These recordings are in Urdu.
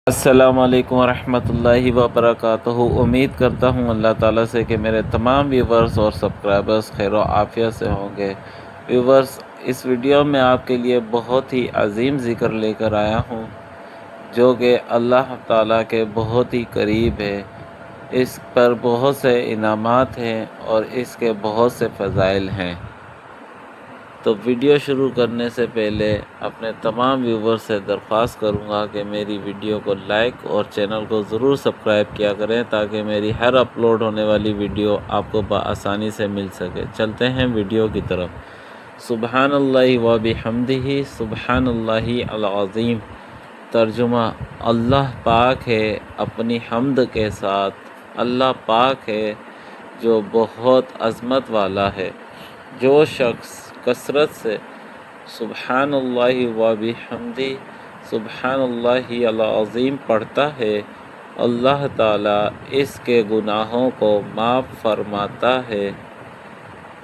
السلام علیکم ورحمۃ اللہ وبرکاتہ۔ امید کرتا ہوں اللہ تعالیٰ سے کہ میرے تمام ویورز اور سبسکرائبرز خیر و عافیت سے ہوں گے۔ ویورز، اس ویڈیو میں آپ کے لیے بہت ہی عظیم ذکر لے کر آیا ہوں جو کہ اللہ تعالیٰ کے بہت ہی قریب ہے۔ اس پر بہت سے انعامات ہیں اور اس کے بہت سے فضائل ہیں۔ تو ویڈیو شروع کرنے سے پہلے اپنے تمام ویورز سے درخواست کروں گا کہ میری ویڈیو کو لائک اور چینل کو ضرور سبسکرائب کیا کریں تاکہ میری ہر اپلوڈ ہونے والی ویڈیو آپ کو بآسانی سے مل سکے۔ چلتے ہیں ویڈیو کی طرف۔ سبحان اللہ و بحمدہ سبحان اللہ العظیم۔ ترجمہ: اللہ پاک ہے اپنی حمد کے ساتھ۔ اللہ پاک ہے جو بہت عظمت والا ہے۔ جو شخص کثرت سے سبحان اللہ و بحمدہ سبحان اللہ العظیم پڑھتا ہے، اللہ تعالیٰ اس کے گناہوں کو معاف فرماتا ہے،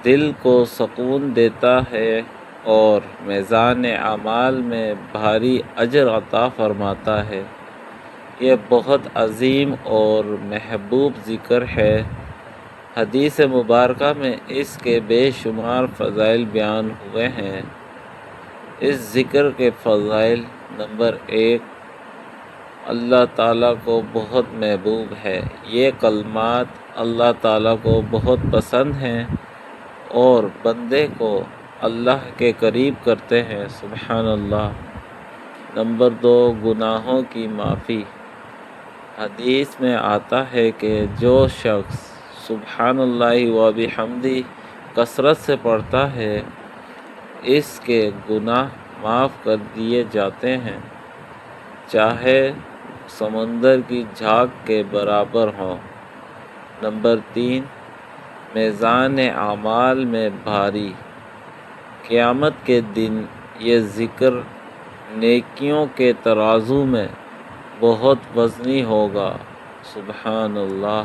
دل کو سکون دیتا ہے اور میزان اعمال میں بھاری اجر عطا فرماتا ہے۔ یہ بہت عظیم اور محبوب ذکر ہے۔ حدیث مبارکہ میں اس کے بے شمار فضائل بیان ہوئے ہیں۔ اس ذکر کے فضائل: نمبر 1، اللہ تعالیٰ کو بہت محبوب ہے۔ یہ کلمات اللہ تعالیٰ کو بہت پسند ہیں اور بندے کو اللہ کے قریب کرتے ہیں۔ سبحان اللہ۔ نمبر 2، گناہوں کی معافی۔ حدیث میں آتا ہے کہ جو شخص سبحان اللہ و بحمدہ کثرت سے پڑھتا ہے، اس کے گناہ معاف کر دیے جاتے ہیں، چاہے سمندر کی جھاگ کے برابر ہوں۔ نمبر 3، میزان اعمال میں بھاری۔ قیامت کے دن یہ ذکر نیکیوں کے ترازو میں بہت وزنی ہوگا۔ سبحان اللہ۔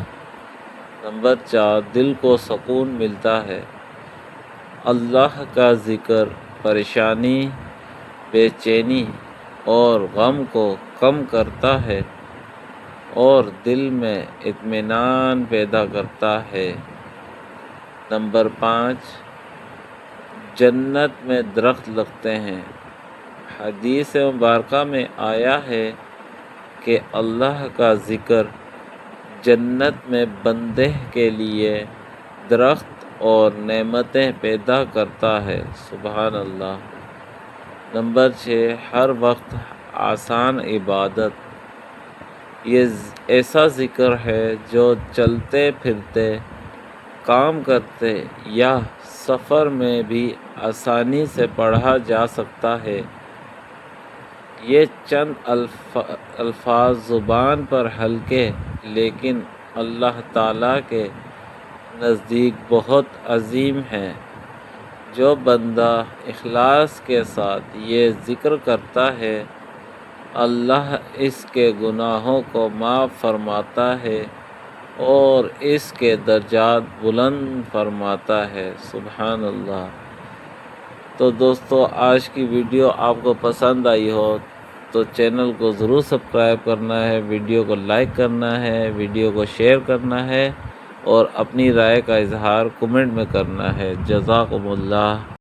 نمبر 4، دل کو سکون ملتا ہے۔ اللہ کا ذکر پریشانی، بے چینی اور غم کو کم کرتا ہے اور دل میں اطمینان پیدا کرتا ہے۔ نمبر 5، جنت میں درخت لگتے ہیں۔ حدیث مبارکہ میں آیا ہے کہ اللہ کا ذکر جنت میں بندے کے لیے درخت اور نعمتیں پیدا کرتا ہے۔ سبحان اللہ۔ نمبر 6، ہر وقت آسان عبادت۔ یہ ایسا ذکر ہے جو چلتے پھرتے، کام کرتے یا سفر میں بھی آسانی سے پڑھا جا سکتا ہے۔ یہ چند الفاظ زبان پر ہلکے لیکن اللہ تعالیٰ کے نزدیک بہت عظیم ہیں۔ جو بندہ اخلاص کے ساتھ یہ ذکر کرتا ہے، اللہ اس کے گناہوں کو معاف فرماتا ہے اور اس کے درجات بلند فرماتا ہے۔ سبحان اللہ۔ تو دوستو، آج کی ویڈیو آپ کو پسند آئی ہو تو چینل کو ضرور سبسکرائب کرنا ہے، ویڈیو کو لائک کرنا ہے، ویڈیو کو شیئر کرنا ہے اور اپنی رائے کا اظہار کمنٹ میں کرنا ہے۔ جزاکم اللہ۔